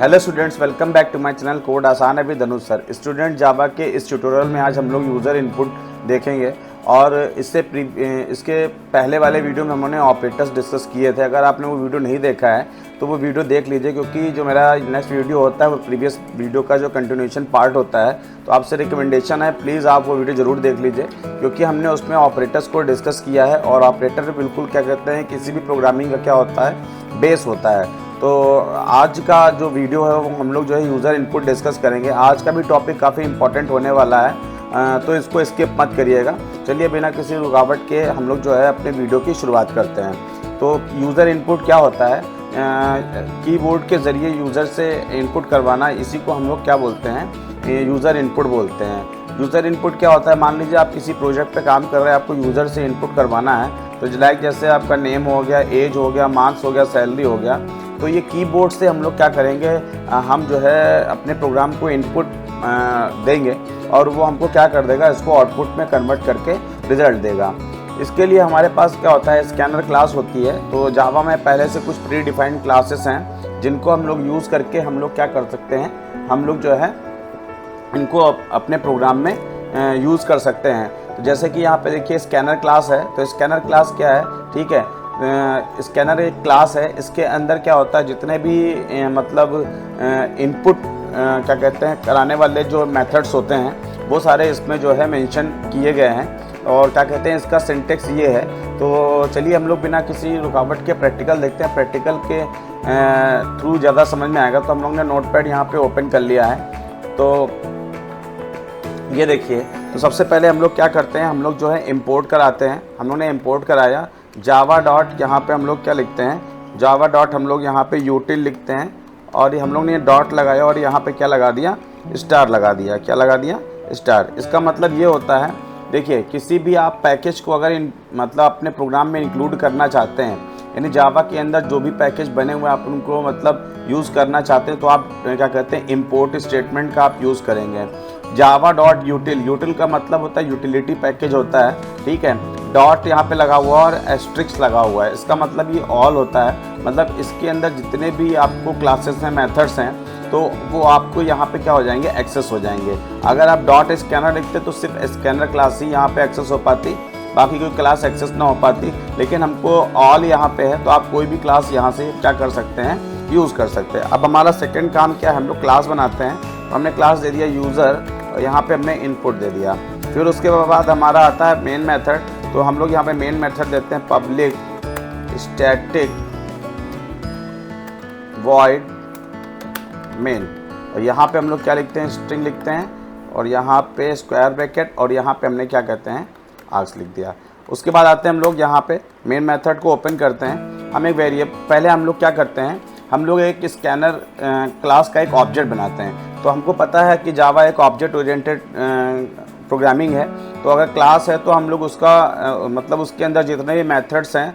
Hello students, welcome back to my channel code आसान है with Dhanush sir. Student Java के इस ट्यूटोरियल में आज हम लोग यूज़र इनपुट देखेंगे और इसके पहले वाले वीडियो में हमने ऑपरेटर्स डिस्कस किए थे। अगर आपने वो वीडियो नहीं देखा है तो वो वीडियो देख लीजिए, क्योंकि जो मेरा नेक्स्ट वीडियो होता है वो प्रीवियस वीडियो का जो कंटिन्यूएशन पार्ट होता है। तो आपसे रिकमेंडेशन है, प्लीज़ आप वो वीडियो ज़रूर देख लीजिए, क्योंकि हमने उसमें ऑपरेटर्स को डिस्कस किया है और ऑपरेटर बिल्कुल क्या कहते हैं, किसी भी प्रोग्रामिंग का क्या होता है, बेस होता है। तो आज का जो वीडियो है वो हम लोग जो है यूज़र इनपुट डिस्कस करेंगे। आज का भी टॉपिक काफ़ी इंपॉर्टेंट होने वाला है, तो इसको स्किप मत करिएगा। चलिए बिना किसी रुकावट के हम लोग जो है अपने वीडियो की शुरुआत करते हैं। तो यूज़र इनपुट क्या होता है? कीबोर्ड के ज़रिए यूज़र से इनपुट करवाना, इसी को हम लोग क्या बोलते हैं, यूज़र इनपुट बोलते हैं। यूज़र इनपुट क्या होता है? मान लीजिए आप किसी प्रोजेक्ट पे काम कर रहे हैं, आपको यूज़र से इनपुट करवाना है। तो लाइक जैसे आपका नेम हो गया, एज हो गया, मार्क्स हो गया, सैलरी हो गया, तो ये कीबोर्ड से हम लोग क्या करेंगे, हम जो है अपने प्रोग्राम को इनपुट देंगे और वो हमको क्या कर देगा, इसको आउटपुट में कन्वर्ट करके रिज़ल्ट देगा। इसके लिए हमारे पास क्या होता है, स्कैनर क्लास होती है। तो जावा में पहले से कुछ प्री डिफाइंड क्लासेस हैं जिनको हम लोग यूज़ करके हम लोग क्या कर सकते हैं, हम लोग जो है इनको अपने प्रोग्राम में यूज़ कर सकते हैं। तो जैसे कि यहाँ पे देखिए स्कैनर क्लास है। तो स्कैनर क्लास क्या है, ठीक है, स्कैनर एक क्लास है। इसके अंदर क्या होता है, जितने भी मतलब इनपुट क्या कहते हैं कराने वाले जो मेथड्स होते हैं वो सारे इसमें जो है मेंशन किए गए हैं। और क्या कहते हैं, इसका सिंटेक्स ये है। तो चलिए हम लोग बिना किसी रुकावट के प्रैक्टिकल देखते हैं। प्रैक्टिकल के थ्रू ज़्यादा समझ में आएगा। तो हम लोग ने नोटपैड यहाँ पे ओपन कर लिया है। तो ये देखिए, तो सबसे पहले हम लोग क्या करते हैं, हम लोग जो है इंपोर्ट कराते हैं। हम लोग ने इंपोर्ट कराया जावा डॉट, यहाँ पे हम लोग क्या लिखते हैं, जावा डॉट हम लोग यहाँ पे यूटिल लिखते हैं और हम लोग ने डॉट लगाया और यहाँ पे क्या लगा दिया, स्टार लगा दिया। क्या लगा दिया, स्टार। इसका मतलब ये होता है, देखिए किसी भी आप पैकेज को अगर मतलब अपने प्रोग्राम में इंक्लूड करना चाहते हैं, यानी जावा के अंदर जो भी पैकेज बने हुए आप उनको मतलब यूज़ करना चाहते हैं, तो आप क्या कहते हैं, इंपोर्ट स्टेटमेंट का आप यूज़ करेंगे। जावा डॉट यूटिल, यूटिल का मतलब होता है यूटिलिटी पैकेज होता है, ठीक है। डॉट यहाँ पे लगा हुआ और एस्ट्रिक्स लगा हुआ है, इसका मतलब ये ऑल होता है। मतलब इसके अंदर जितने भी आपको क्लासेस हैं, मेथड्स हैं, तो वो आपको यहाँ पे क्या हो जाएंगे, एक्सेस हो जाएंगे। अगर आप डॉट स्कैनर लिखते तो सिर्फ स्कैनर क्लास ही यहाँ पे एक्सेस हो पाती, बाकी कोई क्लास एक्सेस ना हो पाती। लेकिन हमको ऑल यहाँ पे है, तो आप कोई भी क्लास यहाँ से क्या कर सकते हैं, यूज़ कर सकते हैं। अब हमारा सेकेंड काम क्या है, हम लोग क्लास बनाते हैं। तो हमने क्लास दे दिया यूज़र और यहाँ पे हमने इनपुट दे दिया। फिर उसके बाद हमारा आता है मेन मेथड। तो हम लोग यहाँ पे मेन मेथड देते हैं पब्लिक स्टैटिक वॉइड मेन। और यहाँ पे हम लोग क्या लिखते हैं, स्ट्रिंग लिखते हैं और यहाँ पे स्क्वायर ब्रैकेट और यहाँ पे हमने क्या कहते हैं, आर्क्स लिख दिया। उसके बाद आते हैं हम लोग यहाँ पे मेन मेथड को ओपन करते हैं। हम एक वेरिएबल, पहले हम लोग क्या करते हैं, हम लोग एक स्कैनर क्लास का एक ऑब्जेक्ट बनाते हैं। तो हमको पता है कि जावा एक ऑब्जेक्ट ओरिएंटेड प्रोग्रामिंग है। तो अगर क्लास है तो हम लोग उसका मतलब उसके अंदर जितने भी मेथड्स हैं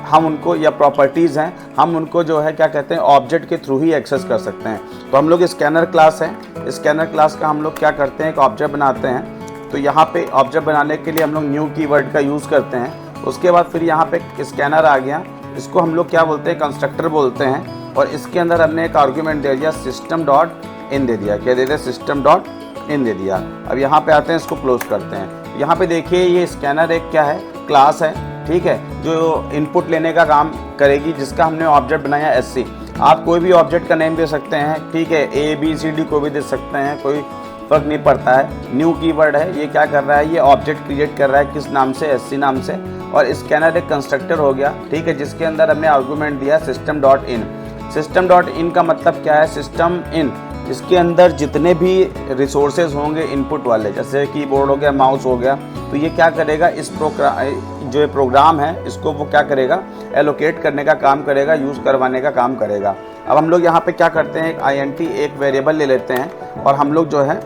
हम उनको, या प्रॉपर्टीज़ हैं, हम उनको जो है क्या कहते हैं, ऑब्जेक्ट के थ्रू ही एक्सेस कर सकते हैं। तो हम लोग स्कैनर क्लास है, स्कैनर क्लास का हम लोग क्या करते हैं, एक ऑब्जेक्ट बनाते हैं। तो यहाँ पे ऑब्जेक्ट बनाने के लिए हम लोग न्यू कीवर्ड का यूज़ करते हैं। उसके बाद फिर यहाँ पे स्कैनर आ गया, इसको हम लोग क्या बोलते हैं, कंस्ट्रक्टर बोलते हैं। और इसके अंदर हमने एक आर्गूमेंट दे दिया, सिस्टम डॉट इन दे दिया। क्या दे दिया, सिस्टम डॉट इन दे दिया। अब यहाँ पे आते हैं, इसको क्लोज करते हैं। यहाँ पे देखिए ये स्कैनर एक क्या है, क्लास है, ठीक है, जो इनपुट लेने का काम करेगी, जिसका हमने ऑब्जेक्ट बनाया SC। आप कोई भी ऑब्जेक्ट का नेम दे सकते हैं, ठीक है, ABCD को भी दे सकते हैं, कोई फर्क नहीं पड़ता है। न्यू कीवर्ड है, ये क्या कर रहा है, ये ऑब्जेक्ट क्रिएट कर रहा है, किस नाम से, SC नाम से। और स्कैनर एक कंस्ट्रक्टर हो गया, ठीक है, जिसके अंदर हमने आर्गूमेंट दिया system dot in. System dot in का मतलब क्या है, सिस्टम इन, इसके अंदर जितने भी रिसोर्सेज होंगे इनपुट वाले, जैसे कीबोर्ड हो गया, माउस हो गया, तो ये क्या करेगा, इस जो प्रोग्राम है इसको वो क्या करेगा, एलोकेट करने का काम करेगा, यूज़ करवाने का काम करेगा। अब हम लोग यहाँ पे क्या करते हैं, एक int एक वेरिएबल ले लेते हैं और हम लोग जो है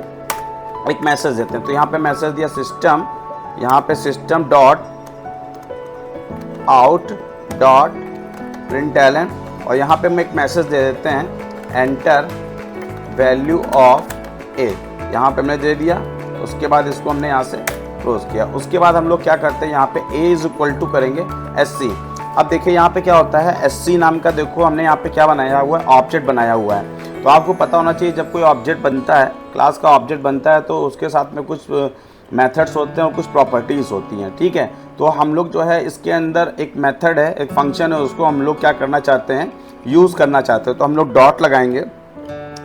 एक मैसेज देते हैं। तो यहाँ पे मैसेज दिया सिस्टम, यहाँ पे system dot out dot println, और यहाँ पे हम एक मैसेज दे देते हैं एंटर वैल्यू ऑफ ए। यहाँ पे हमने दे दिया। उसके बाद इसको हमने यहाँ से क्लोज किया। उसके बाद हम लोग क्या करते हैं, यहाँ पे a इज इक्वल टू करेंगे SC। अब देखिए यहाँ पे क्या होता है, SC नाम का देखो हमने यहाँ पे क्या बनाया हुआ है, ऑब्जेक्ट बनाया हुआ है। तो आपको पता होना चाहिए जब कोई ऑब्जेक्ट बनता है, क्लास का ऑब्जेक्ट बनता है, तो उसके साथ में कुछ मेथड्स होते हैं और कुछ प्रॉपर्टीज़ होती हैं, ठीक है। तो हम लोग जो है इसके अंदर एक मेथड है, एक फंक्शन है, उसको हम लोग क्या करना चाहते हैं, यूज़ करना चाहते हैं। तो हम लोग डॉट लगाएंगे,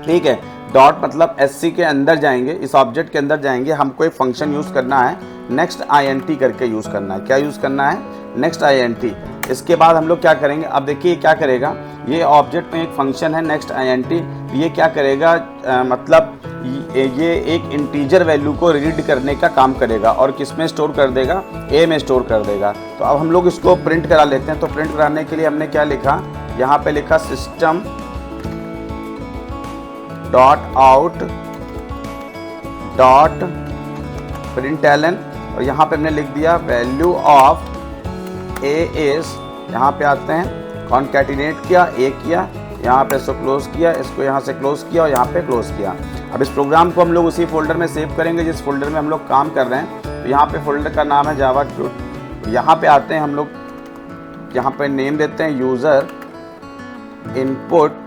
ठीक है। डॉट मतलब SC के अंदर जाएंगे, इस ऑब्जेक्ट के अंदर जाएंगे, हमको एक फंक्शन यूज़ करना है, नेक्स्ट INT करके यूज़ करना है। क्या यूज़ करना है, नेक्स्ट INT। इसके बाद हम लोग क्या करेंगे, अब देखिए क्या करेगा, ये ऑब्जेक्ट में एक फंक्शन है नेक्स्ट INT, ये क्या करेगा, मतलब ये एक इंटीजर वैल्यू को रीड करने का काम करेगा और किस में स्टोर कर देगा, A में स्टोर कर देगा। तो अब हम लोग इसको प्रिंट करा लेते हैं। तो प्रिंट कराने के लिए हमने क्या लिखा, यहाँ पे लिखा system dot out dot println, और यहाँ पे हमने लिख दिया वैल्यू ऑफ A इज, यहाँ पे आते हैं कॉन्कैटिनेट किया, A किया, यहाँ पे इसको क्लोज किया, इसको यहाँ से क्लोज किया और यहाँ पे क्लोज किया। अब इस प्रोग्राम को हम लोग उसी फोल्डर में सेव करेंगे जिस फोल्डर में हम लोग काम कर रहे हैं। तो यहाँ पे फोल्डर का नाम है जावास्क्रिप्ट। यहाँ पे आते हैं हम लोग, यहाँ पे नेम देते हैं यूज़र इनपुट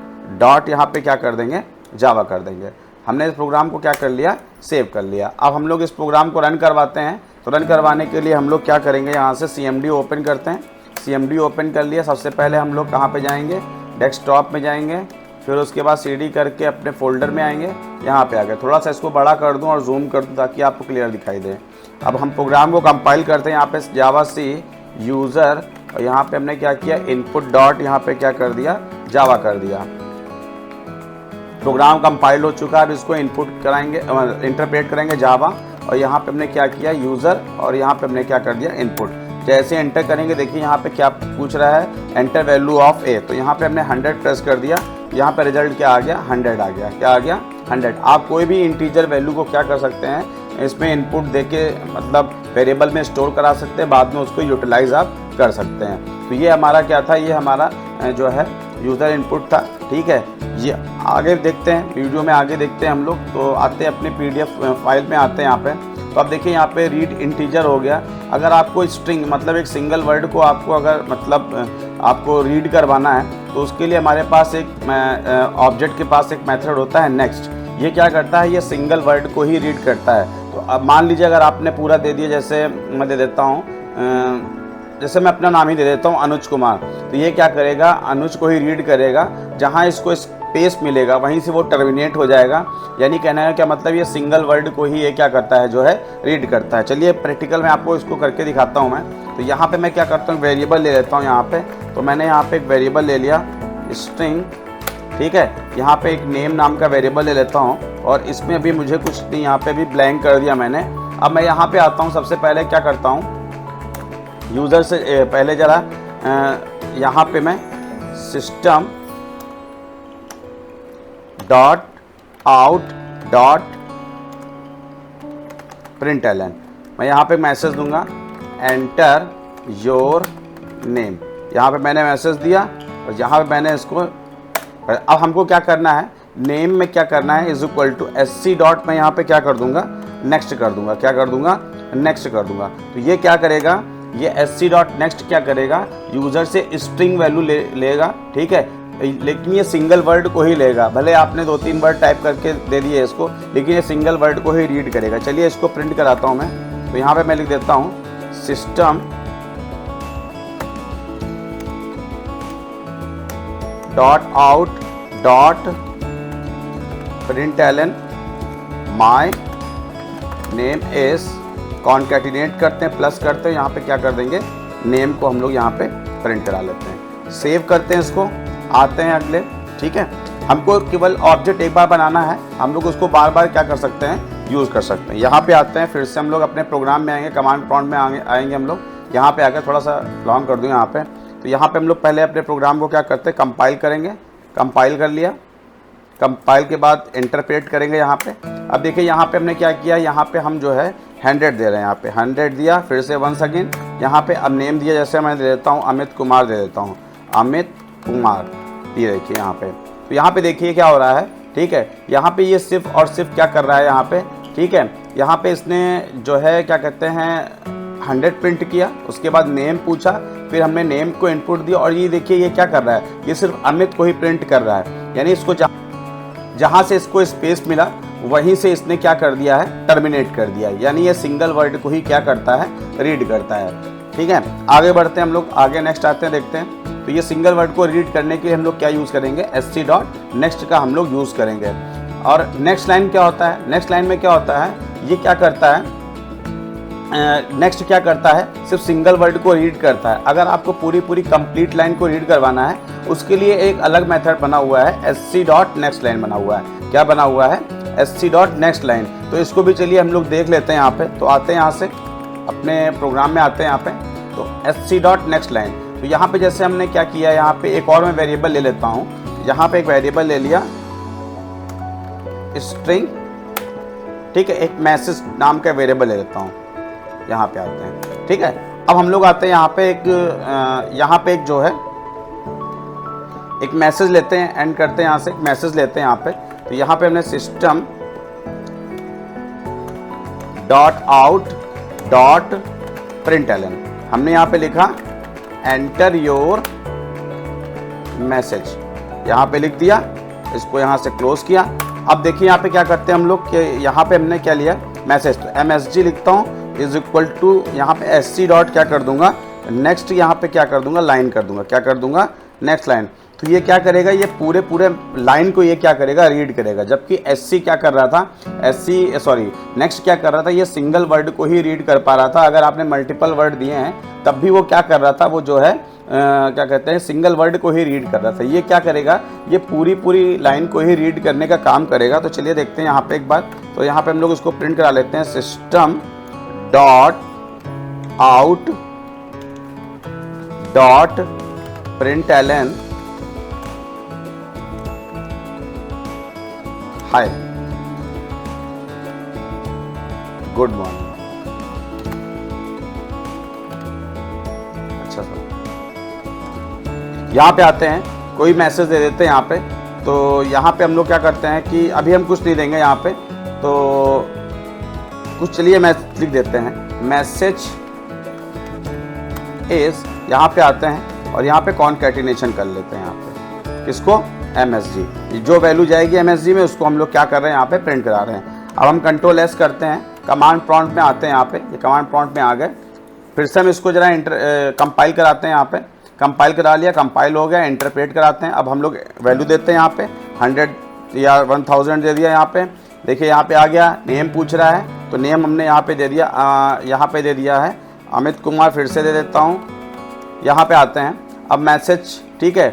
डॉट, यहाँ पे क्या कर देंगे, जावा कर देंगे। हमने इस प्रोग्राम को क्या कर लिया, सेव कर लिया। अब हम लोग इस प्रोग्राम को रन करवाते हैं। तो रन करवाने के लिए हम लोग क्या करेंगे, यहाँ से CMD ओपन करते हैं। CMD ओपन कर लिया। सबसे पहले हम लोग कहाँ पे जाएंगे, डेस्कटॉप में जाएंगे, फिर उसके बाद CD करके अपने फोल्डर में आएंगे, यहाँ पे आ गए। थोड़ा सा इसको बड़ा कर दूँ और जूम कर दूँ ताकि आपको क्लियर दिखाई दे। अब हम प्रोग्राम को कंपाइल करते हैं, यहाँ पे जावा C यूज़र, और यहाँ पे हमने क्या किया, इनपुट डॉट, यहाँ पे क्या कर दिया, जावा कर दिया। प्रोग्राम कंपाइल हो चुका है। अब इसको इनपुट कराएंगे, इंटरप्रेट करेंगे जावा, और यहाँ पे हमने क्या किया, यूज़र, और यहाँ पे हमने क्या कर दिया, इनपुट। जैसे एंटर करेंगे, देखिए यहाँ पे क्या पूछ रहा है, एंटर वैल्यू ऑफ A। तो यहाँ पे हमने 100 प्रेस कर दिया। यहाँ पे रिजल्ट क्या आ गया, 100 आ गया। क्या आ गया, 100। आप कोई भी इंटीजर वैल्यू को क्या कर सकते हैं, इसमें इनपुट देके मतलब वेरिएबल में स्टोर करा सकते हैं, बाद में उसको यूटिलाइज आप कर सकते हैं। तो ये हमारा क्या था, ये हमारा जो है यूज़र इनपुट था, ठीक है। ये आगे देखते हैं, वीडियो में आगे देखते हैं हम लोग। तो आते हैं अपने PDF फाइल में, आते हैं यहाँ पे। तो अब देखिए यहाँ पे रीड इंटीजर हो गया। अगर आपको स्ट्रिंग मतलब एक सिंगल वर्ड को आपको अगर मतलब आपको रीड करवाना है, तो उसके लिए हमारे पास एक ऑब्जेक्ट के पास एक मेथड होता है नेक्स्ट। ये क्या करता है, ये सिंगल वर्ड को ही रीड करता है। तो अब मान लीजिए अगर आपने पूरा दे दिया, जैसे मैं दे देता हूँ, जैसे मैं अपना नाम ही दे देता हूँ अनुज कुमार, तो ये क्या करेगा, अनुज को ही रीड करेगा। जहाँ इसको स्पेस मिलेगा वहीं से वो टर्मिनेट हो जाएगा। यानी कहना है क्या मतलब, ये सिंगल वर्ड को ही ये क्या करता है, जो है रीड करता है। चलिए प्रैक्टिकल में आपको इसको करके दिखाता हूँ मैं। तो यहाँ पे मैं क्या करता हूँ, वेरिएबल ले लेता हूँ यहाँ पे। तो मैंने यहाँ पे एक वेरिएबल ले लिया स्ट्रिंग, ठीक है। यहाँ पे एक नेम नाम का वेरिएबल ले लेता हूँ, और इसमें अभी मुझे कुछ नहीं, यहाँ पे भी ब्लैंक कर दिया मैंने। अब मैं यहाँ पे आता हूँ, सबसे पहले क्या करता हूँ, यूज़र से पहले जरा यहाँ पे मैं system dot out dot println, मैं यहाँ पे मैसेज दूंगा एंटर योर नेम। यहाँ पे मैंने मैसेज दिया और यहाँ पे मैंने इसको, अब हमको क्या करना है, नेम में क्या करना है, is equal to SC dot, मैं यहाँ पे क्या कर दूंगा, नेक्स्ट कर दूंगा। क्या कर दूंगा, नेक्स्ट कर दूंगा। तो ये क्या करेगा, ये SC डॉट नेक्स्ट क्या करेगा, यूज़र से स्ट्रिंग वैल्यू लेगा, ठीक है। लेकिन ये सिंगल वर्ड को ही लेगा, भले आपने 2-3 वर्ड टाइप करके दे दिए इसको, लेकिन ये सिंगल वर्ड को ही रीड करेगा। चलिए इसको प्रिंट कराता हूँ मैं। तो यहाँ पे मैं लिख देता हूँ system dot out dot println my name is, concatenate करते हैं, प्लस करते हैं, यहाँ पे क्या कर देंगे, नेम को हम लोग यहाँ पे प्रिंट करा लेते हैं। सेव करते हैं इसको, आते हैं अगले, ठीक है। हमको केवल ऑब्जेक्ट एक बार बनाना है, हम लोग उसको बार बार क्या कर सकते हैं, यूज़ कर सकते हैं। यहाँ पे आते हैं, फिर से हम लोग अपने प्रोग्राम में आएंगे, कमांड प्रॉम्प्ट में आएंगे हम लोग। यहाँ पे आकर थोड़ा सा लॉन्ग कर दूँ यहाँ पे। तो यहाँ पे हम लोग पहले अपने प्रोग्राम को क्या करते हैं, कंपाइल करेंगे। कंपाइल कर लिया, कंपाइल के बाद इंटरप्रेट करेंगे यहाँ पे। अब देखिए यहाँ पे हमने क्या किया, यहाँ पे हम जो है 100 दे रहे हैं, यहाँ पे 100 दिया, फिर से वंस अगेन यहाँ पे अब नेम दिया, जैसे मैं दे देता हूँ अमित कुमार दे देता हूँ, अमित कुमार, ये देखिए यहाँ पे। तो यहाँ पे देखिए क्या हो रहा है, ठीक है। यहाँ पे ये सिर्फ और सिर्फ क्या कर रहा है यहाँ पे, ठीक है। यहाँ पे इसने जो है क्या कहते हैं, 100 प्रिंट किया, उसके बाद नेम पूछा, फिर हमने नेम को इनपुट दिया और ये देखिए ये क्या कर रहा है, ये सिर्फ अमित को ही प्रिंट कर रहा है। यानी इसको जहाँ से इसको स्पेस मिला वहीं से इसने क्या कर दिया है, टर्मिनेट कर दिया है। यानी ये सिंगल वर्ड को ही क्या करता है, रीड करता है। ठीक है, आगे बढ़ते हैं हम लोग, आगे नेक्स्ट आते हैं, देखते हैं। तो ये सिंगल वर्ड को रीड करने के लिए हम लोग क्या यूज़ करेंगे, sc.next का हम लोग यूज़ करेंगे। और नेक्स्ट लाइन क्या होता है, नेक्स्ट लाइन में क्या होता है, ये क्या करता है, नेक्स्ट क्या करता है, सिर्फ सिंगल वर्ड को रीड करता है। अगर आपको पूरी कंप्लीट लाइन को रीड करवाना है उसके लिए एक अलग मेथड बना हुआ है, sc.nextLine बना हुआ है। क्या बना हुआ है, sc.nextLine। तो इसको भी चलिए हम लोग देख लेते हैं। यहाँ पे तो आते हैं, यहाँ से अपने प्रोग्राम में आते हैं यहाँ पे, तो sc.nextLine। तो यहाँ पे जैसे हमने क्या किया, यहाँ पे एक और मैं वेरिएबल ले लेता हूँ। यहाँ पे एक वेरिएबल ले लिया स्ट्रिंग, ठीक है, एक मैसेज नाम का वेरिएबल ले लेता हूँ। यहाँ पे आते हैं, ठीक है। अब हम लोग आते हैं यहाँ पे एक जो है एक मैसेज लेते हैं, एंड करते हैं यहाँ से एक मैसेज लेते हैं यहाँ पे। तो यहाँ पे हमने सिस्टम .out.println हमने यहाँ पे लिखा एंटर योर मैसेज, यहाँ पे लिख दिया, इसको यहाँ से क्लोज किया। अब देखिए यहाँ पे क्या करते हैं हम लोग कि यहाँ पे हमने क्या लिया, मैसेज, तो msg लिखता हूँ इज इक्वल टू, यहाँ पे sc डॉट क्या कर दूंगा, नेक्स्ट, यहाँ पे क्या कर दूंगा, लाइन कर दूंगा, क्या कर दूंगा, नेक्स्ट लाइन। तो ये क्या करेगा, ये पूरे लाइन को ये क्या करेगा, रीड करेगा। जबकि sc क्या कर रहा था, नेक्स्ट क्या कर रहा था, ये सिंगल वर्ड को ही रीड कर पा रहा था। अगर आपने मल्टीपल वर्ड दिए हैं तब भी वो क्या कर रहा था, वो जो है क्या कहते हैं, सिंगल वर्ड को ही रीड कर रहा था। ये क्या करेगा, ये पूरी लाइन को ही रीड करने का काम करेगा। तो चलिए देखते हैं यहाँ पे एक बार। तो यहाँ पे हम लोग इसको प्रिंट करा लेते हैं, system dot out dot println hi good morning. अच्छा सर, यहाँ पे आते हैं, कोई मैसेज दे देते हैं यहाँ पे। तो यहाँ पे हम लोग क्या करते हैं कि अभी हम कुछ नहीं देंगे यहाँ पे, तो कुछ चलिए मैं लिख देते हैं, मैसेज इज, यहाँ पे आते हैं और यहाँ पे कॉन्कैटिनेशन कर लेते हैं। यहाँ पे किसको, msg, जो वैल्यू जाएगी msg में उसको हम लोग क्या कर रहे हैं, यहाँ पे प्रिंट करा रहे हैं। अब हम कंट्रोल एस करते हैं, कमांड प्रॉम्प्ट में आते हैं। यहाँ पे ये कमांड प्रॉम्प्ट में आ गए, फिर से हम इसको जरा कंपाइल कराते हैं। यहाँ पे कंपाइल करा लिया, कंपाइल हो गया, इंटरप्रेट कराते हैं। अब हम लोग वैल्यू देते हैं, यहाँ पे 100 या 1000 दे दिया। यहाँ पे देखिए, यहाँ पे आ गया, नेम पूछ रहा है, तो नेम हमने यहाँ पे दे दिया, यहाँ पे दे दिया है अमित कुमार। फिर से दे देता हूँ, यहाँ पे आते हैं। अब मैसेज, ठीक है,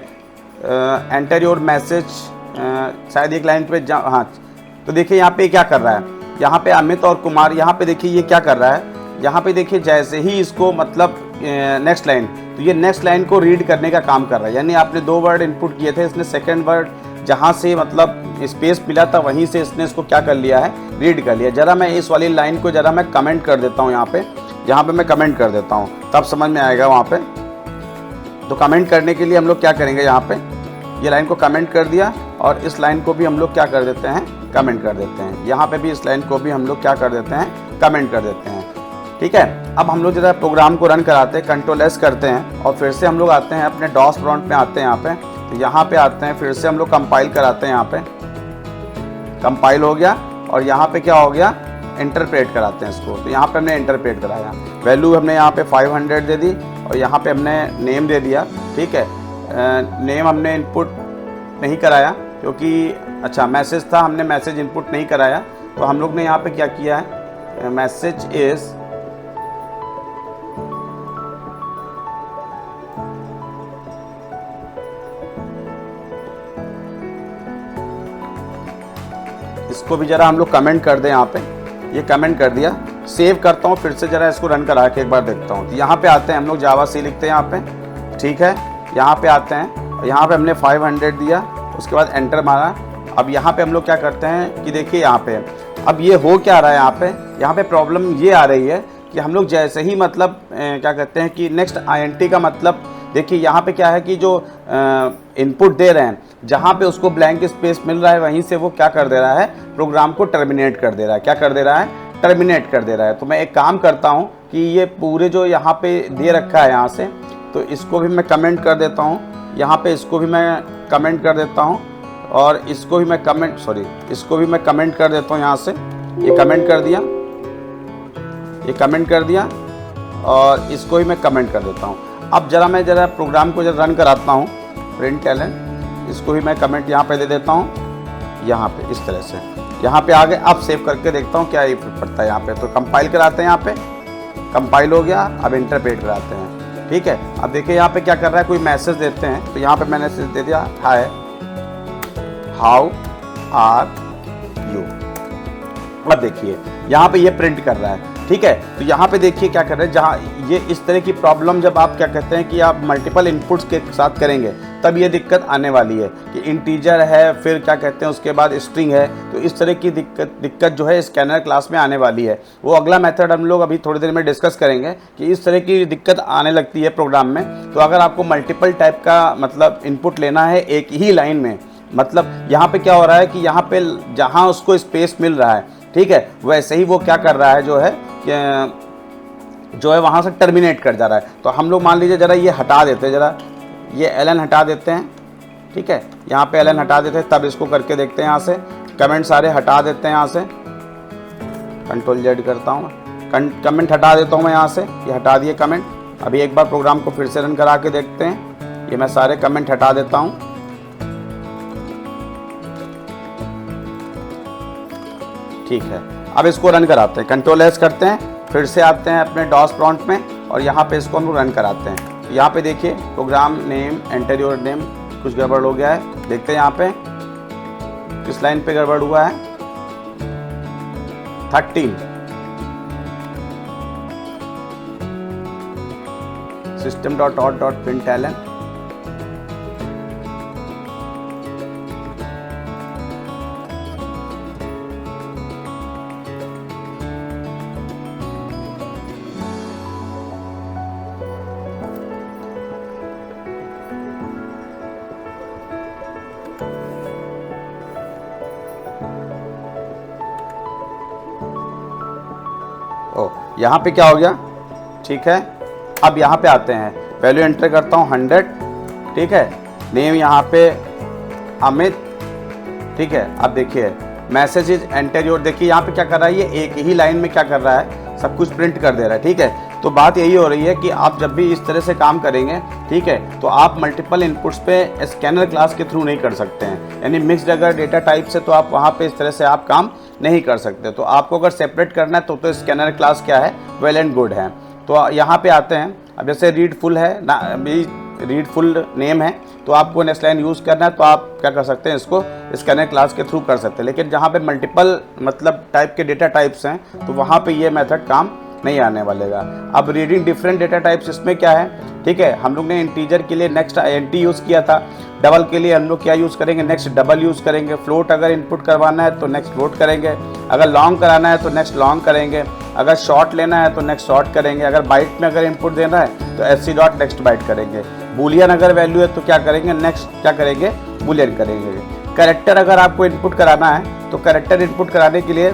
एंटर योर मैसेज, शायद एक लाइन पे हाँ। तो देखिए यहाँ पे क्या कर रहा है, यहाँ पे अमित और कुमार, यहाँ पे देखिए ये क्या कर रहा है, यहाँ पे देखिए जैसे ही इसको मतलब नेक्स्ट लाइन, तो ये नेक्स्ट लाइन को रीड करने का काम कर रहा है। यानी आपने 2 वर्ड इनपुट किए थे, इसने सेकंड वर्ड जहाँ से मतलब स्पेस मिला था वहीं से इसने इसको क्या कर लिया है, रीड कर लिया। जरा मैं इस वाली लाइन को जरा मैं कमेंट कर देता हूँ, यहाँ पे मैं कमेंट कर देता हूँ, तब समझ में आएगा वहाँ पे। तो कमेंट करने के लिए हम लोग क्या करेंगे, यहाँ पे ये लाइन को कमेंट कर दिया और इस लाइन को भी हम लोग क्या कर देते हैं, कमेंट कर देते हैं। यहाँ पे भी इस लाइन को भी हम लोग क्या कर देते हैं, कमेंट कर देते हैं। ठीक है, अब हम लोग जरा प्रोग्राम को रन कराते हैं, कंट्रोल एस करते हैं और फिर से हम लोग आते हैं अपने डॉस प्रॉम्प्ट में आते हैं। यहाँ पे तो यहाँ पे आते हैं, फिर से हम लोग कंपाइल कराते हैं। यहाँ पे कंपाइल हो गया और यहाँ पे क्या हो गया, इंटरप्रेट कराते हैं इसको। तो यहाँ पे हमने इंटरप्रेट कराया, वैल्यू हमने यहाँ पे 500 दे दी और यहाँ पे हमने नेम दे दिया। ठीक है, नेम हमने इनपुट नहीं कराया क्योंकि अच्छा मैसेज था, हमने मैसेज इनपुट नहीं कराया। तो हम लोग ने यहाँ पे क्या किया है, मैसेज इज इसको भी जरा हम लोग कमेंट कर दें। यहाँ पे ये कमेंट कर दिया, सेव करता हूँ, फिर से जरा इसको रन करा के एक बार देखता हूँ। तो यहाँ पे आते हैं हम लोग, जावा सी लिखते हैं यहाँ पे। ठीक है, यहाँ पे आते हैं, यहाँ पे हमने 500 दिया, उसके बाद एंटर मारा। अब यहाँ पे हम लोग क्या करते हैं कि देखिए यहाँ पे अब ये हो क्या रहा है, यहाँ पे प्रॉब्लम ये आ रही है कि हम लोग जैसे ही मतलब क्या कहते हैं कि नेक्स्ट INT का मतलब देखिए यहाँ पे क्या है कि जो इनपुट दे रहे हैं, जहाँ पे उसको ब्लैंक स्पेस मिल रहा है वहीं से वो क्या कर दे रहा है, प्रोग्राम को टर्मिनेट कर दे रहा है। क्या कर दे रहा है, टर्मिनेट कर दे रहा है। तो मैं एक काम करता हूँ कि ये पूरे जो यहाँ पे दे रखा है यहाँ से, तो इसको भी मैं कमेंट कर देता हूँ, यहाँ पे इसको भी मैं कमेंट कर देता हूँ, और इसको भी मैं इसको भी मैं कमेंट कर देता हूँ यहाँ से। ये कमेंट कर दिया, ये कमेंट कर दिया, और इसको भी मैं कमेंट कर देता हूँ। अब मैं जरा प्रोग्राम को जरा रन कराता हूँ, println, इसको भी मैं कमेंट यहाँ पे दे देता हूँ, यहाँ पे इस तरह से यहाँ पे आ गए। अब सेव करके देखता हूँ क्या इफेक्ट पड़ता है यहाँ पे। तो कंपाइल कराते हैं, यहाँ पे कंपाइल हो गया। अब इंटरप्रेट कराते हैं, ठीक है। अब देखिए यहाँ पे क्या कर रहा है, कोई मैसेज देते हैं, तो यहाँ पे मैंने मैसेज दे दिया, हाय हाउ आर यू। अब देखिए यहाँ पे ये प्रिंट कर रहा है, ठीक है। तो यहाँ पे देखिए क्या कर रहे हैं, जहाँ ये इस तरह की प्रॉब्लम जब आप क्या कहते हैं कि आप मल्टीपल इनपुट्स के साथ करेंगे तब ये दिक्कत आने वाली है कि इंटीजर है, फिर क्या कहते हैं उसके बाद स्ट्रिंग है। तो इस तरह की दिक्कत जो है स्कैनर क्लास में आने वाली है। वो अगला मेथड हम लोग अभी थोड़ी देर में डिस्कस करेंगे कि इस तरह की दिक्कत आने लगती है प्रोग्राम में। तो अगर आपको मल्टीपल टाइप का मतलब इनपुट लेना है एक ही लाइन में, मतलब यहाँ पे क्या हो रहा है कि यहाँ पे जहाँ उसको स्पेस मिल रहा है, ठीक है, वैसे ही वो क्या कर रहा है जो है वहाँ से टर्मिनेट कर जा रहा है। तो हम लोग मान लीजिए जरा ये हटा देते हैं, जरा ये ln हटा देते हैं, ठीक है, यहाँ पे ln हटा देते हैं, तब इसको करके देखते हैं। यहाँ से कमेंट सारे हटा देते हैं, यहाँ से Ctrl Z करता हूँ, कमेंट हटा देता हूँ मैं यहाँ से, ये हटा दिए कमेंट। अभी एक बार प्रोग्राम को फिर से रन करा के देखते हैं। ये मैं सारे कमेंट हटा देता हूँ, ठीक है। अब इसको रन कराते हैं, Ctrl S करते हैं, फिर से आते हैं अपने डॉस प्रॉम्प्ट में, और यहाँ पे इसको हम लोग रन कराते हैं। तो यहाँ पे देखिए program name enter your name, कुछ गड़बड़ हो गया है। देखते हैं यहाँ पे किस लाइन पे गड़बड़ हुआ है, 13 system.out.println। यहाँ पे क्या हो गया, ठीक है। अब यहाँ पे आते हैं, वैल्यू एंटर करता हूँ 100, ठीक है। नेम यहाँ पे अमित, ठीक है। अब देखिए मैसेज इज एंटर योर, देखिए यहाँ पे क्या कर रहा है, ये एक ही लाइन में क्या कर रहा है, सब कुछ प्रिंट कर दे रहा है, ठीक है। तो बात यही हो रही है कि आप जब भी इस तरह से काम करेंगे, ठीक है, तो आप मल्टीपल इनपुट्स पे स्कैनर क्लास के थ्रू नहीं कर सकते हैं। यानी मिक्स्ड अगर डेटा टाइप से, तो आप वहाँ पे इस तरह से आप काम नहीं कर सकते। तो आपको अगर सेपरेट करना है तो स्कैनर क्लास क्या है, वेल एंड गुड है। तो यहाँ पे आते हैं, अब जैसे रीड फुल है ना, रीड फुल नेम है, तो आपको नेक्स्ट लाइन यूज़ करना है तो आप क्या कर सकते हैं, इसको स्कैनर क्लास के थ्रू कर सकते हैं। लेकिन जहाँ पे मल्टीपल मतलब टाइप के डेटा टाइप्स हैं, तो वहाँ पे ये मेथड काम नहीं आने वालेगा। अब रीडिंग डिफरेंट डेटा टाइप्स, इसमें क्या है, ठीक है, हम लोग ने इंटीजर के लिए नेक्स्ट int यूज़ किया था, डबल के लिए हम लोग क्या यूज़ करेंगे, नेक्स्ट डबल यूज़ करेंगे। फ्लोट अगर इनपुट करवाना है तो नेक्स्ट फ्लोट करेंगे, अगर लॉन्ग कराना है तो नेक्स्ट लॉन्ग करेंगे, अगर शॉर्ट लेना है तो नेक्स्ट शॉर्ट करेंगे, अगर बाइट में अगर इनपुट देना है तो sc डॉट नेक्स्ट बाइट करेंगे। बूलियन अगर वैल्यू है तो क्या करेंगे, नेक्स्ट क्या करेंगे, बूलियन करेंगे। कैरेक्टर अगर आपको इनपुट कराना है तो कैरेक्टर इनपुट कराने के लिए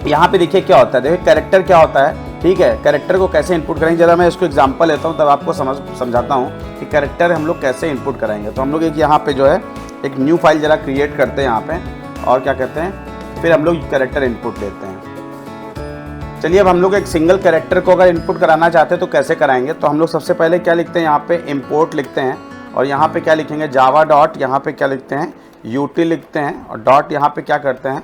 यहाँ पे देखिए क्या होता है, देखिए कैरेक्टर क्या होता है, ठीक है। कैरेक्टर को कैसे इनपुट करेंगे, जरा मैं इसको एग्जांपल लेता हूँ तब आपको समझाता हूँ कि कैरेक्टर हम लोग कैसे इनपुट करेंगे। तो हम लोग एक यहाँ पे जो है एक न्यू फाइल जरा क्रिएट करते हैं यहाँ पे, और क्या कहते हैं, फिर हम लोग कैरेक्टर इनपुट लेते हैं। चलिए अब हम लोग एक सिंगल कैरेक्टर को अगर इनपुट कराना चाहते हैं तो कैसे कराएंगे। तो हम लोग सबसे पहले क्या लिखते हैं, यहाँ पे इम्पोर्ट लिखते हैं, और यहाँ पे क्या लिखेंगे, जावा डॉट, यहाँ पे क्या लिखते हैं, यूटी लिखते हैं, और डॉट यहाँ पे क्या करते हैं,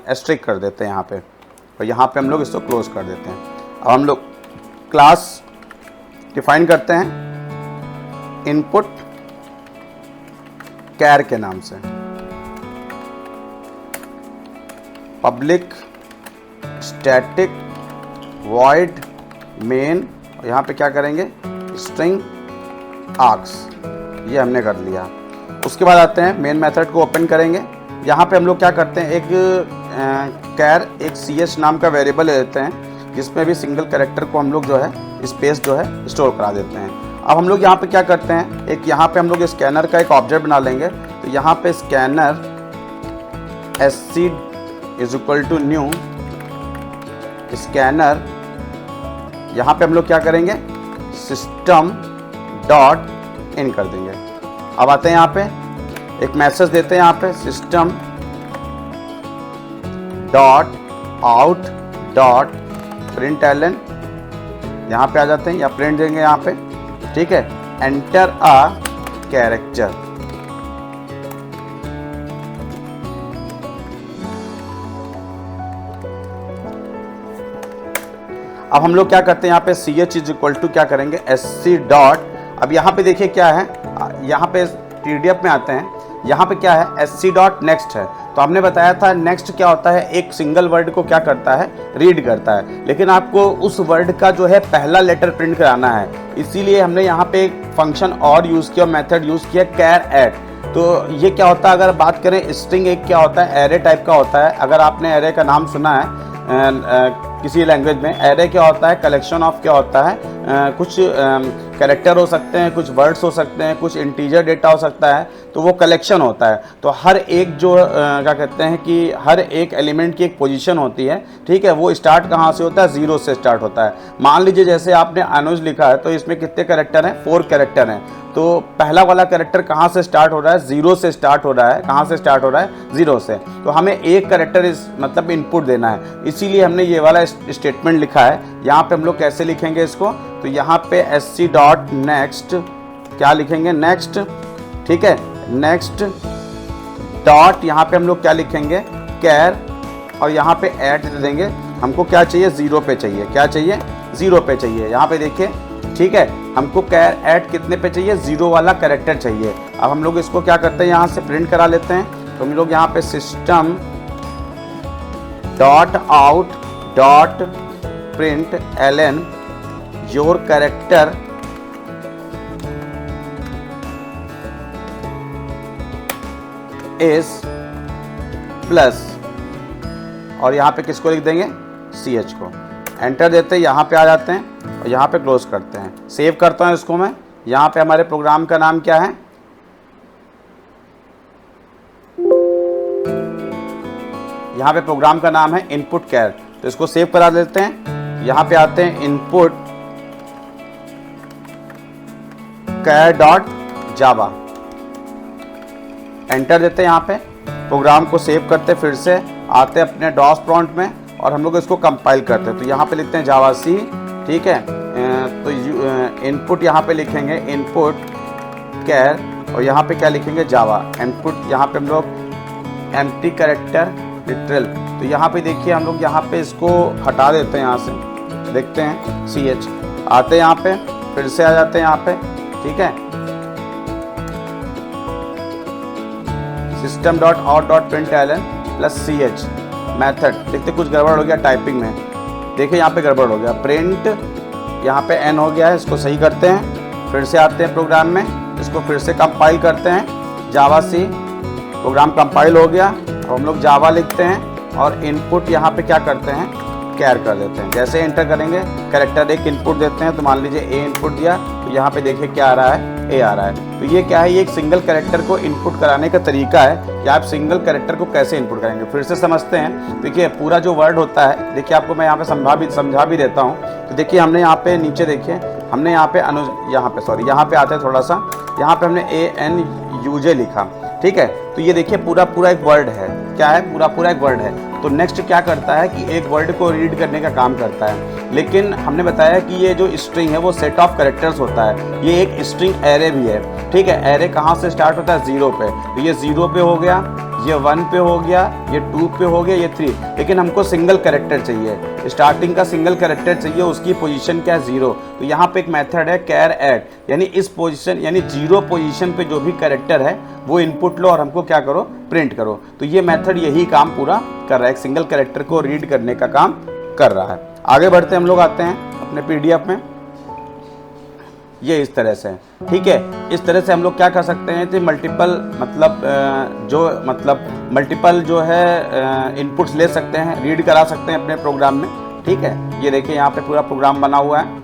एस्ट्रिक कर देते हैं यहाँ पे, और यहाँ पे हम लोग इसको क्लोज कर देते हैं। अब हम लोग क्लास डिफाइन करते हैं इनपुट कैर के नाम से, पब्लिक स्टैटिक वॉइड मेन, और यहाँ पे क्या करेंगे, स्ट्रिंग आर्क्स, ये हमने कर लिया। उसके बाद आते हैं मेन मेथड को ओपन करेंगे। यहाँ पे हम लोग क्या करते हैं, एक कैर एक ch नाम का वेरिएबल ले लेते हैं, जिसमें भी सिंगल कैरेक्टर को हम लोग जो है स्पेस जो है स्टोर करा देते हैं। अब हम लोग यहाँ पे क्या करते हैं, एक यहाँ पे हम लोग स्कैनर का एक ऑब्जेक्ट बना लेंगे। तो यहाँ पे scanner sc is equal to new scanner, यहाँ पे हम लोग क्या करेंगे, सिस्टम डॉट इन कर देंगे। अब आते हैं यहाँ पे एक मैसेज देते हैं, यहाँ पे system dot out dot println, यहाँ पे आ जाते हैं या प्रिंट देंगे यहाँ पे, ठीक है, एंटर अ कैरेक्टर। अब हम लोग क्या करते हैं यहाँ पे c h is equal to क्या करेंगे, एस सी डॉट, अब यहाँ पे देखिए क्या है, यहाँ पे पीडीएफ में आते हैं, यहाँ पे क्या है, एस सी डॉट नेक्स्ट है। तो हमने बताया था नेक्स्ट क्या होता है, एक सिंगल वर्ड को क्या करता है, रीड करता है, लेकिन आपको उस वर्ड का जो है पहला लेटर प्रिंट कराना है, इसीलिए हमने यहाँ पे एक फंक्शन और यूज़ किया, मेथड यूज़ किया, कैर एट। तो ये क्या होता है, अगर बात करें स्ट्रिंग एक क्या होता है, एरे टाइप का होता है। अगर आपने एरे का नाम सुना है किसी लैंग्वेज में, एरे क्या होता है, कलेक्शन ऑफ क्या होता है, कुछ कैरेक्टर हो सकते हैं, कुछ वर्ड्स हो सकते हैं, कुछ इंटीजर डेटा हो सकता है, तो वो कलेक्शन होता है। तो हर एक जो क्या कहते हैं कि हर एक एलिमेंट की एक पोजीशन होती है, ठीक है, वो स्टार्ट कहाँ से होता है, 0 से स्टार्ट होता है। मान लीजिए जैसे आपने अनुज लिखा है, तो इसमें कितने कैरेक्टर हैं, 4 कैरेक्टर हैं। तो पहला वाला कैरेक्टर कहाँ से स्टार्ट हो रहा है, 0 से स्टार्ट हो रहा है। कहाँ से स्टार्ट हो रहा है, 0 से। तो हमें एक कैरेक्टर इस मतलब इनपुट देना है, इसीलिए हमने ये वाला स्टेटमेंट लिखा है। यहाँ पे हम लोग कैसे लिखेंगे इसको, तो यहाँ पे एस सी डॉट नेक्स्ट क्या लिखेंगे, नेक्स्ट, ठीक है, नेक्स्ट डॉट यहाँ पे हम लोग क्या लिखेंगे, कैर, और यहाँ पे ऐड दे देंगे। हमको क्या चाहिए, 0 पे चाहिए, क्या चाहिए, 0 पे चाहिए। यहाँ पे देखिए, ठीक है, हमको कैर ऐड कितने पे चाहिए, 0 वाला कैरेक्टर चाहिए। अब हम लोग इसको क्या करते हैं, यहाँ से प्रिंट करा लेते हैं। तो हम लोग यहाँ पे system dot out dot println your character is plus, और यहाँ पे किसको लिख देंगे, सी एच को। एंटर देते हैं, यहाँ पे आ जाते हैं और यहाँ पे क्लोज करते हैं। सेव करता हूँ इसको मैं। यहाँ पे हमारे प्रोग्राम का नाम क्या है, यहाँ पे प्रोग्राम का नाम है इनपुट कैर। तो इसको सेव करा देते हैं। यहाँ पे आते हैं इनपुट कैर डॉट जावा, एंटर देते हैं। यहाँ पे प्रोग्राम को सेव करते, फिर से आते हैं अपने डॉस प्रॉम्प्ट में और हम लोग इसको कंपाइल करते हैं। तो यहाँ पे लिखते हैं जावा सी, ठीक है। तो इनपुट यहाँ पे लिखेंगे इनपुट कैर, और यहाँ पे क्या लिखेंगे, जावा इनपुट। यहाँ पे हम लोग एम्प्टी कैरेक्टर लिटरल, तो यहाँ पे देखिए हम लोग यहाँ पे इसको हटा देते हैं। यहाँ से देखते हैं सी एच, आते हैं यहाँ पे, फिर से आ जाते हैं यहाँ पे, ठीक है। System dot out dot println plus c h method, देखते कुछ गड़बड़ हो गया टाइपिंग में, देखिए यहाँ पे गड़बड़ हो गया, प्रिंट यहाँ पे एन हो गया है, इसको सही करते हैं। फिर से आते हैं प्रोग्राम में, इसको फिर से कंपाइल करते हैं, जावा सी, प्रोग्राम कंपाइल हो गया। अब हम लोग जावा लिखते हैं और इनपुट यहाँ पे क्या करते हैं, कैर कर देते हैं। जैसे एंटर करेंगे कैरेक्टर एक इनपुट देते हैं, तो मान लीजिए ए इनपुट दिया, तो यहाँ पे देखिए क्या आ रहा है, ए आ रहा है। तो ये क्या है, ये एक सिंगल कैरेक्टर को इनपुट कराने का तरीका है कि आप सिंगल कैरेक्टर को कैसे इनपुट करेंगे। फिर से समझते हैं। देखिए पूरा जो वर्ड होता है, देखिए आपको मैं यहाँ पे समझा भी देता हूँ। तो देखिए हमने यहाँ पे नीचे देखिए, हमने यहाँ पे यहाँ पे आते हैं थोड़ा सा, यहाँ पे हमने ANUJ लिखा, ठीक है। तो ये देखिए पूरा एक वर्ड है, क्या है, पूरा एक वर्ड है। तो नेक्स्ट क्या करता है कि एक वर्ड को रीड करने का काम करता है, लेकिन हमने बताया कि ये जो स्ट्रिंग है वो सेट ऑफ कैरेक्टर्स होता है। ये एक स्ट्रिंग एरे भी है, ठीक है। एरे कहाँ से स्टार्ट होता है, 0 पे। तो ये 0 पे हो गया, ये 1 पे हो गया, ये 2 पे हो गया, ये 3, लेकिन हमको सिंगल कैरेक्टर चाहिए, स्टार्टिंग का सिंगल कैरेक्टर चाहिए, उसकी पोजीशन क्या है, 0। तो यहाँ पे एक मेथड है कैर ऐड, यानी इस पोजीशन यानी 0 पोजीशन पे जो भी कैरेक्टर है वो इनपुट लो और हमको क्या करो, प्रिंट करो। तो ये मेथड यही काम पूरा कर रहा है, एक सिंगल कैरेक्टर को रीड करने का काम कर रहा है। आगे बढ़ते हैं, हम लोग आते हैं अपने पीडीएफ में। ये इस तरह से, ठीक है। इस तरह से हम लोग क्या कर सकते हैं, तो मल्टीपल जो है इनपुट्स ले सकते हैं, रीड करा सकते हैं अपने प्रोग्राम में, ठीक है। ये देखिए यहाँ पे पूरा प्रोग्राम बना हुआ है,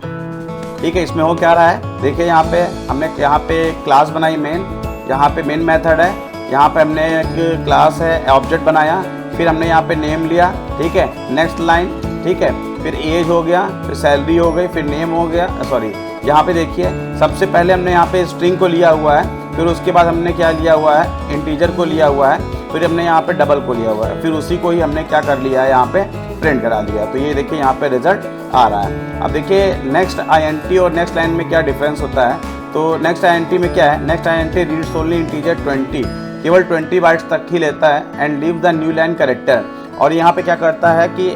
ठीक है। इसमें हो क्या रहा है, देखिए यहाँ पे हमने यहाँ पे क्लास बनाई मेन, यहाँ पे मेन मेथड है, यहाँ पे हमने एक क्लास है ऑब्जेक्ट बनाया, फिर हमने यहाँ पे नेम लिया, ठीक है, नेक्स्ट लाइन, ठीक है, फिर एज हो गया, फिर सैलरी हो गई, फिर नेम हो गया, सॉरी यहाँ पे देखिए सबसे पहले हमने यहाँ पे स्ट्रिंग को लिया हुआ है, फिर उसके बाद हमने क्या लिया हुआ है, इंटीजर को लिया हुआ है, फिर हमने यहाँ पे डबल को लिया हुआ है, फिर उसी को ही हमने क्या कर लिया है, यहाँ पे प्रिंट करा लिया। तो ये देखिए यहाँ पे रिजल्ट आ रहा है। अब देखिए नेक्स्ट INT और नेक्स्ट लाइन में क्या डिफरेंस होता है। तो नेक्स्ट INT में क्या है, next INT reads only integer 20, केवल 20 बाइट्स तक ही लेता है, and leave the new line character. और यहाँ पे क्या करता है कि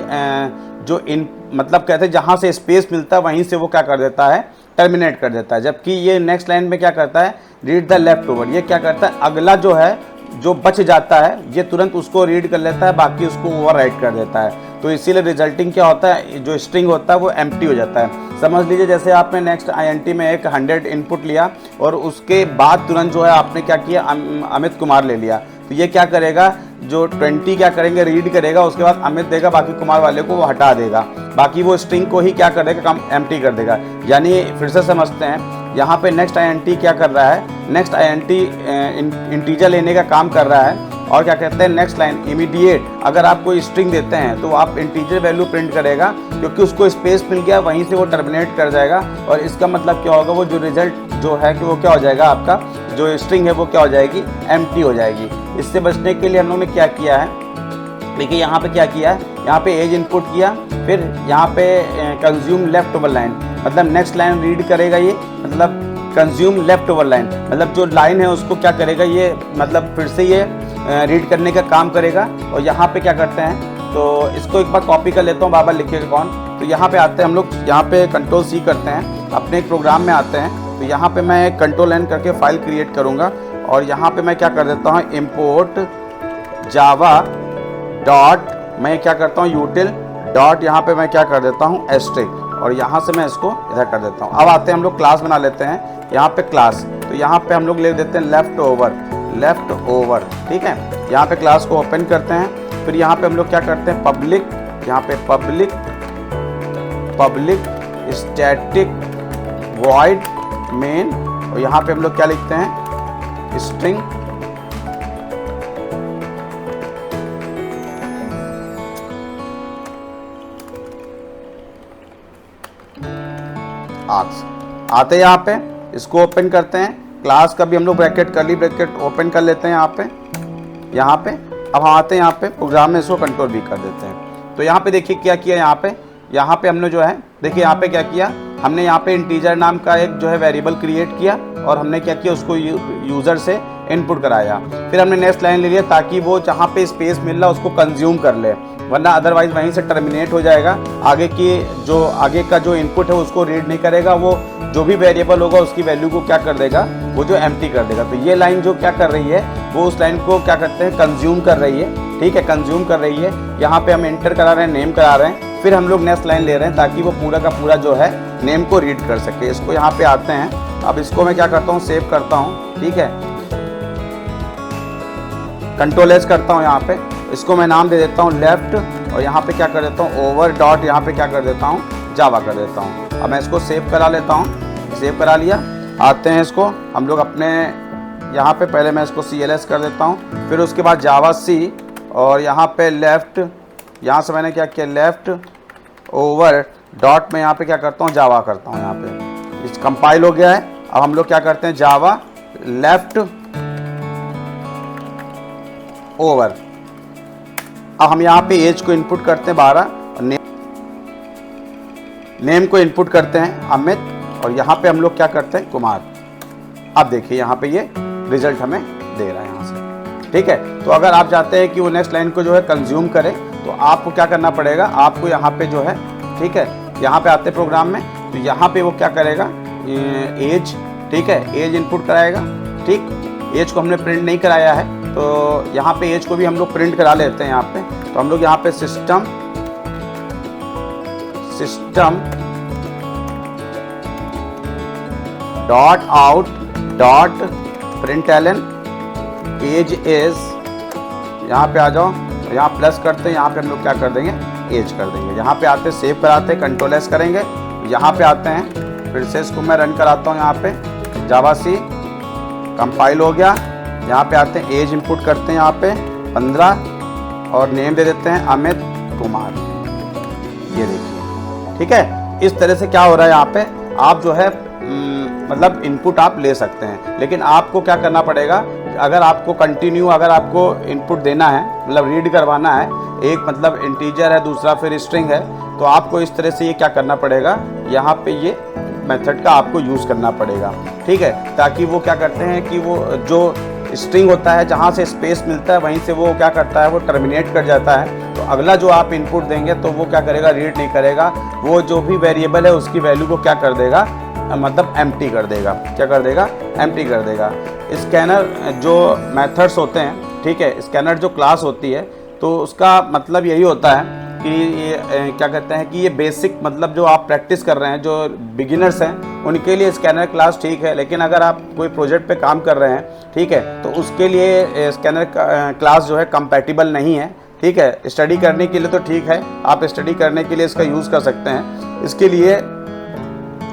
जो इन मतलब कहते हैं जहाँ से स्पेस मिलता है वहीं से वो क्या कर देता है, टर्मिनेट कर देता है। जबकि ये नेक्स्ट लाइन में क्या करता है, रीड द लेफ्ट ओवर, ये क्या करता है, अगला जो है जो बच जाता है ये तुरंत उसको रीड कर लेता है, बाकी उसको ओवरराइट कर देता है। तो इसीलिए रिजल्टिंग क्या होता है, जो स्ट्रिंग होता है वो एम्प्टी हो जाता है। समझ लीजिए जैसे आपने नेक्स्ट INT में एक 100 इनपुट लिया और उसके बाद तुरंत जो है आपने क्या किया, अमित कुमार ले लिया। तो ये क्या करेगा, जो 20 क्या करेंगे, रीड करेगा, उसके बाद अमित देगा, बाकी कुमार वाले को वो हटा देगा, बाकी वो स्ट्रिंग को ही क्या कर देगा, कम एम्प्टी कर देगा। यानी फिर से समझते हैं, यहाँ पे नेक्स्ट INT क्या कर रहा है, नेक्स्ट INT इंटीजर लेने का काम कर रहा है। और क्या कहते हैं, नेक्स्ट लाइन इमीडिएट, अगर आप कोई स्ट्रिंग देते हैं तो आप इंटीजर वैल्यू प्रिंट करेगा, क्योंकि उसको स्पेस मिल गया, वहीं से वो टर्मिनेट कर जाएगा। और इसका मतलब क्या होगा, वो जो रिजल्ट जो है कि वो क्या हो जाएगा, आपका जो स्ट्रिंग है वो क्या हो जाएगी, एम्प्टी हो जाएगी। इससे बचने के लिए हम लोगों ने क्या किया है, देखिए यहाँ पे क्या किया है, यहाँ पे एज इनपुट किया, फिर यहाँ पे कंज्यूम लेफ्ट ओवर लाइन, मतलब नेक्स्ट लाइन रीड करेगा ये, मतलब कंज्यूम लेफ्ट ओवर लाइन, मतलब जो लाइन है उसको क्या करेगा ये, मतलब फिर से ये रीड करने का काम करेगा। और यहाँ पे क्या करते हैं, तो इसको एक बार कॉपी कर लेता हूँ, बाबा लिखिएगा कौन। तो यहाँ पे आते हैं हम लोग, यहाँ पे Ctrl+C करते हैं, अपने एक प्रोग्राम में आते हैं। तो यहाँ पे मैं Ctrl+N करके फाइल क्रिएट करूँगा, और यहाँ पे मैं क्या कर देता हूँ, इम्पोर्ट जावा डॉट, मैं क्या करता हूँ, यूटिल डॉट, यहाँ पे मैं क्या कर देता हूँ, एस्ट्रिक, और यहाँ से मैं इसको इधर कर देता हूँ। अब आते हैं हम लोग क्लास बना लेते हैं, यहाँ पे क्लास, तो यहाँ पे हम लोग ले देते हैं लेफ्ट ओवर, ठीक है। यहाँ पे क्लास को ओपन करते हैं, फिर यहाँ पे हम लोग क्या करते हैं, पब्लिक, यहाँ पे पब्लिक स्टैटिक वॉइड मेन, और यहाँ पे हम लोग क्या लिखते हैं, स्ट्रिंग आर्क्स। आते हैं यहाँ पे, इसको ओपन करते हैं, क्लास का भी हम लोग ब्रैकेट कर्ली ब्रैकेट ओपन कर लेते हैं यहाँ पे। अब हम आते हैं यहाँ पे प्रोग्राम में, इसको कंट्रोल भी कर देते हैं। तो यहाँ पे देखिए क्या किया, यहाँ पे हमने जो है, देखिए यहाँ पे क्या किया, हमने यहाँ पे इंटीजर नाम का एक जो है वेरिएबल क्रिएट किया, और हमने क्या किया, उसको यूज़र से इनपुट कराया। फिर हमने नेक्स्ट लाइन ले लिया ताकि वो जहाँ पे स्पेस मिल रहा है उसको कंज्यूम कर ले, वरना अदरवाइज वहीं से टर्मिनेट हो जाएगा। आगे का जो इनपुट है उसको रीड नहीं करेगा, वो जो भी वेरिएबल होगा उसकी वैल्यू को क्या कर देगा, वो जो एम्प्टी कर देगा। तो ये लाइन जो क्या कर रही है, वो उस लाइन को क्या करते हैं, कंज्यूम कर रही है, ठीक है, कंज्यूम कर रही है। यहाँ पे हम एंटर करा रहे हैं, नेम करा रहे हैं, फिर हम लोग नेक्स्ट लाइन ले रहे हैं ताकि वो पूरा का पूरा जो है नेम को रीड कर सके। इसको यहाँ पे आते हैं, अब इसको मैं क्या करता हूँ, सेव करता हूँ, ठीक है, Ctrl+S करता हूँ, यहाँ पे इसको मैं नाम दे देता हूँ लेफ्ट, और यहाँ पे क्या कर देता हूँ, ओवर डॉट, यहाँ पे क्या कर देता हूँ, जावा कर देता हूँ। अब मैं इसको सेव करा लेता हूँ, सेव करा लिया। आते हैं इसको हम लोग अपने यहाँ पे, पहले मैं इसको CLS कर देता हूँ, फिर उसके बाद जावा C, और यहाँ पे लेफ्ट, यहाँ से मैंने क्या किया, लेफ्ट ओवर डॉट में यहाँ पे क्या करता हूँ, जावा करता हूँ। यहाँ पे इस कंपाइल हो गया है। अब हम लोग क्या करते हैं, जावा लेफ्ट ओवर। अब हम यहाँ पे एज को इनपुट करते हैं 12, और नेम को इनपुट करते हैं अमित, और यहाँ पे हम लोग क्या करते हैं, कुमार। अब देखिए यहाँ पे ये रिजल्ट हमें दे रहा है यहाँ से, ठीक है। तो अगर आप चाहते हैं कि वो नेक्स्ट लाइन को जो है कंज्यूम करे, तो आपको क्या करना पड़ेगा, आपको यहाँ पे जो है, ठीक है, यहाँ पे आते प्रोग्राम में, तो यहाँ पे वो क्या करेगा, एज, ठीक है, एज इनपुट कराएगा, ठीक। एज को हमने प्रिंट नहीं कराया है, तो यहाँ पे एज को भी हम लोग प्रिंट करा लेते हैं यहाँ पे। तो हम लोग यहाँ पे system dot out dot println age is, यहाँ पे आ जाओ, यहाँ प्लस करते हैं, यहाँ पे हम लोग क्या कर देंगे, एज कर देंगे। यहाँ पे आते सेव कराते हैं, Ctrl+S करेंगे, यहाँ पे आते हैं, फिर से इसको मैं रन कराता हूँ। यहाँ पे जावा C कंपाइल हो गया। यहाँ पे आते हैं, एज इंपुट करते हैं, यहाँ पे 15, और नेम दे देते हैं अमित कुमार, ये देखिए। ठीक है, इस तरह से क्या हो रहा है यहाँ पे, आप जो है मतलब इनपुट आप ले सकते हैं। लेकिन आपको क्या करना पड़ेगा, अगर आपको कंटिन्यू अगर आपको इनपुट देना है, मतलब रीड करवाना है, एक मतलब इंटीजर है, दूसरा फिर स्ट्रिंग है, तो आपको इस तरह से ये क्या करना पड़ेगा, यहाँ पे ये मेथड का आपको यूज़ करना पड़ेगा। ठीक है, ताकि वो क्या करते हैं कि वो जो स्ट्रिंग होता है, जहाँ से स्पेस मिलता है वहीं से वो क्या करता है, वो टर्मिनेट कर जाता है। तो अगला जो आप इनपुट देंगे तो वो क्या करेगा, रीड नहीं करेगा, वो जो भी वेरिएबल है उसकी वैल्यू को क्या कर देगा, मतलब एम्प्टी कर देगा। क्या कर देगा, एम्प्टी कर देगा। स्कैनर जो मेथड्स होते हैं, ठीक है, स्कैनर जो क्लास होती है, तो उसका मतलब यही होता है कि ये क्या कहते हैं कि ये बेसिक मतलब जो आप प्रैक्टिस कर रहे हैं, जो बिगिनर्स हैं उनके लिए स्कैनर क्लास ठीक है। लेकिन अगर आप कोई प्रोजेक्ट पे काम कर रहे हैं, ठीक है, तो उसके लिए स्कैनर क्लास जो है कंपैटिबल नहीं है। ठीक है, स्टडी करने के लिए तो ठीक है, आप स्टडी करने के लिए इसका यूज़ कर सकते हैं। इसके लिए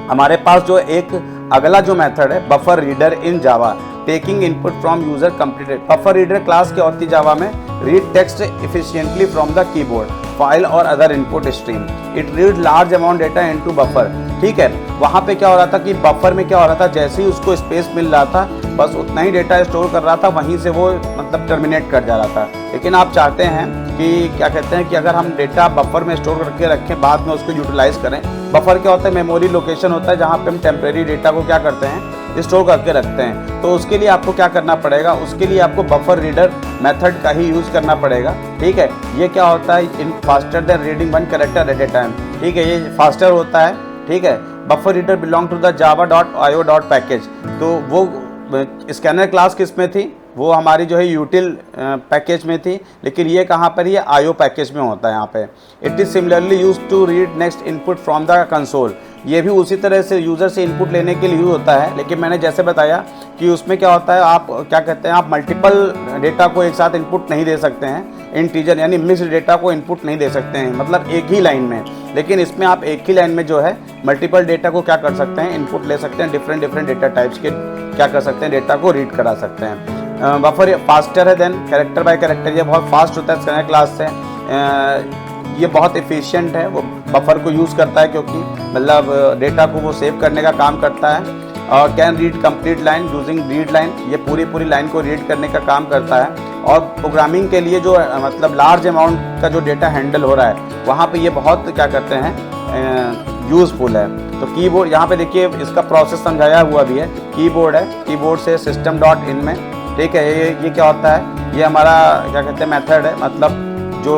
हमारे पास जो एक अगला जो मेथड है, buffer reader in Java, taking input from user completed. Buffer reader class क्या होती है जावा में, read text efficiently from the keyboard, file और other input stream, it read large amount data into buffer. ठीक है, वहाँ पे क्या हो रहा था कि बफर में क्या हो रहा था, जैसे ही उसको स्पेस मिल रहा था बस उतना ही डेटा स्टोर कर रहा था, वहीं से वो मतलब टर्मिनेट कर जा रहा था। लेकिन आप चाहते हैं कि क्या कहते हैं कि अगर हम डेटा बफर में स्टोर करके रखें, बाद में उसको यूटिलाइज करें। बफर क्या होता है, मेमोरी लोकेशन होता है जहाँ पे हम टेम्परेरी डेटा को क्या करते हैं, स्टोर करके रखते हैं। तो उसके लिए आपको क्या करना पड़ेगा, उसके लिए आपको बफर रीडर मेथड का ही यूज़ करना पड़ेगा। ठीक है, ये क्या होता है, in faster than reading one character at a time. ठीक है, ये फास्टर होता है। ठीक है, buffer reader belong to the java.io package. तो वो स्कैनर क्लास किस में थी, वो हमारी जो है यूटिल पैकेज में थी, लेकिन ये कहाँ पर, ये आईओ पैकेज में होता है यहाँ पे। It is similarly use to read next input from the console. ये भी उसी तरह से यूज़र से इनपुट लेने के लिए यूज होता है, लेकिन मैंने जैसे बताया कि उसमें क्या होता है, आप क्या कहते हैं, आप मल्टीपल डेटा को एक साथ इनपुट नहीं दे सकते हैं, इंटीजर यानी मिक्स्ड डेटा को इनपुट नहीं दे सकते हैं, मतलब एक ही लाइन में। लेकिन इसमें आप एक ही लाइन में जो है मल्टीपल डेटा को क्या कर सकते हैं, इनपुट ले सकते हैं, डिफरेंट डेटा टाइप्स के क्या कर सकते हैं, डेटा को रीड करा सकते हैं। बफर फास्टर है देन कैरेक्टर बाय कैरेक्टर, ये बहुत फास्ट होता है स्कैनर क्लास से। ये बहुत एफिशिएंट है, वो बफर को यूज़ करता है क्योंकि मतलब डेटा को वो सेव करने का काम करता है। और can read complete line using read line, ये पूरी लाइन को रीड करने का काम करता है। और प्रोग्रामिंग के लिए जो मतलब लार्ज अमाउंट का जो डेटा हैंडल हो रहा है, वहाँ पे ये बहुत क्या करते हैं, यूज़फुल है। तो कीबोर्ड यहाँ पे देखिए, इसका प्रोसेस समझाया हुआ भी है। कीबोर्ड है, कीबोर्ड से system.in में, ठीक है, ये क्या होता है, ये हमारा क्या कहते हैं मेथड है, मतलब जो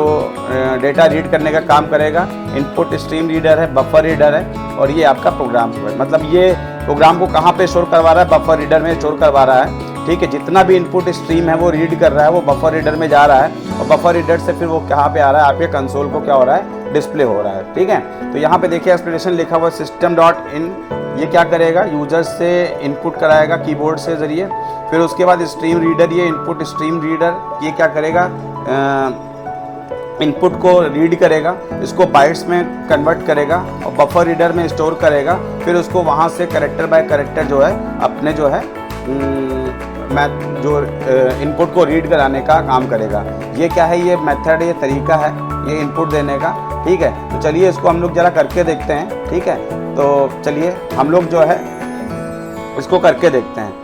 डेटा रीड करने का काम करेगा। इनपुट स्ट्रीम रीडर है, बफर रीडर है, और ये आपका प्रोग्राम है, मतलब ये प्रोग्राम को कहाँ पे स्टोर करवा रहा है, बफर रीडर में स्टोर करवा रहा है। ठीक है, जितना भी इनपुट स्ट्रीम है वो रीड कर रहा है, वो बफर रीडर में जा रहा है, और बफर रीडर से फिर वो कहाँ पे आ रहा है, आपके कंसोल को क्या हो रहा है, डिस्प्ले हो रहा है। ठीक है, तो यहाँ पे देखिए एक्सप्लेनेशन लिखा हुआ system.in, ये क्या करेगा, यूजर से इनपुट कराएगा कीबोर्ड से ज़रिए। फिर उसके बाद स्ट्रीम रीडर, ये इनपुट स्ट्रीम रीडर ये क्या करेगा, इनपुट को रीड करेगा, इसको बाइट्स में कन्वर्ट करेगा और बफर रीडर में स्टोर करेगा। फिर उसको वहाँ से कैरेक्टर बाय कैरेक्टर जो है अपने जो है इनपुट को रीड कराने का काम करेगा। ये क्या है, ये मेथड, ये तरीका है ये इनपुट देने का। ठीक है, तो चलिए इसको हम लोग ज़रा करके देखते हैं। ठीक है, तो चलिए हम लोग जो है इसको करके देखते हैं।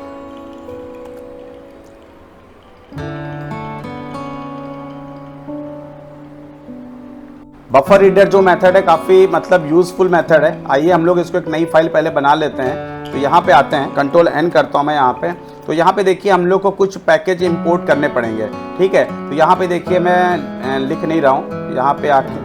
बफर रीडर जो मेथड है काफ़ी मतलब यूज़फुल मेथड है। आइए हम लोग इसको एक नई फाइल पहले बना लेते हैं। तो यहाँ पे आते हैं, कंट्रोल N करता हूँ मैं यहाँ पे। तो यहाँ पे देखिए हम लोग को कुछ पैकेज इंपोर्ट करने पड़ेंगे। ठीक है, तो यहाँ पे देखिए मैं लिख नहीं रहा हूँ, यहाँ पे आके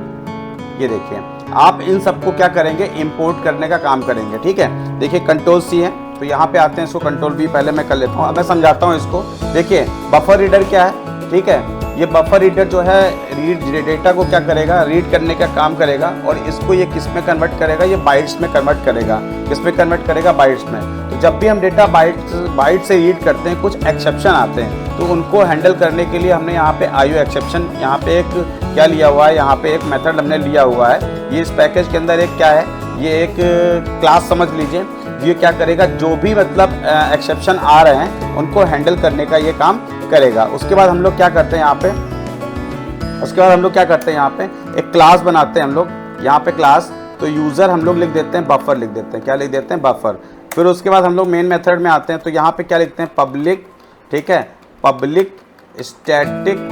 ये देखिए आप इन सबको क्या करेंगे, इंपोर्ट करने का काम करेंगे। ठीक है, देखिए कंट्रोल C है, तो यहाँ पे आते हैं, इसको कंट्रोल V पहले मैं कर लेता हूँ। अब मैं समझाता हूँ इसको। देखिए बफर रीडर क्या है, ठीक है, ये बफर रीडर जो है रीड डेटा को क्या करेगा, रीड करने का काम करेगा, और इसको ये किस में कन्वर्ट करेगा, ये बाइट्स में कन्वर्ट करेगा। किस में कन्वर्ट करेगा, बाइट्स में। तो जब भी हम डेटा बाइट से रीड करते हैं, कुछ एक्सेप्शन आते हैं, तो उनको हैंडल करने के लिए हमने यहाँ पे आईओ एक्सेप्शन, यहाँ पे एक क्या लिया हुआ है, यहाँ पे एक मेथड हमने लिया हुआ है। ये इस पैकेज के अंदर एक क्या है, ये एक क्लास समझ लीजिए। ये क्या करेगा, जो भी मतलब एक्सेप्शन आ रहे हैं उनको हैंडल करने का ये काम करेगा। उसके बाद हम लोग क्या करते हैं, यहाँ पे उसके बाद हम लोग क्या करते हैं, यहाँ पे एक क्लास बनाते हैं हम लोग, यहाँ पे क्लास, तो यूज़र हम लोग लिख देते हैं बफर लिख देते हैं, क्या लिख देते हैं बफर। फिर उसके बाद हम लोग मेन मेथड में आते हैं, तो यहाँ पे क्या लिखते हैं पब्लिक, ठीक है, public static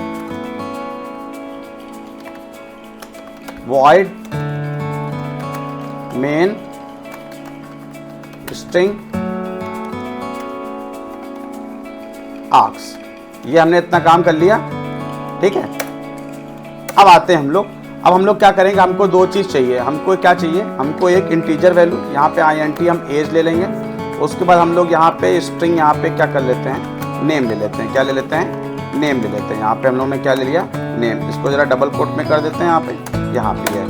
void main string arcs. ये हमने इतना काम कर लिया, ठीक है। अब आते हैं हम लोग, अब हम लोग क्या करेंगे, हमको दो चीज़ चाहिए, हमको क्या चाहिए, हमको एक इंटीजर वैल्यू, यहाँ पे int हम एज ले लेंगे। उसके बाद हम लोग यहाँ पे स्ट्रिंग, यहाँ पे क्या कर लेते हैं, नेम ले लेते हैं, क्या ले लेते हैं, नेम ले लेते हैं। यहाँ पे हम लोग ने क्या ले लिया, नेम। इसको जरा डबल कोट में कर देते हैं, यहाँ पे है।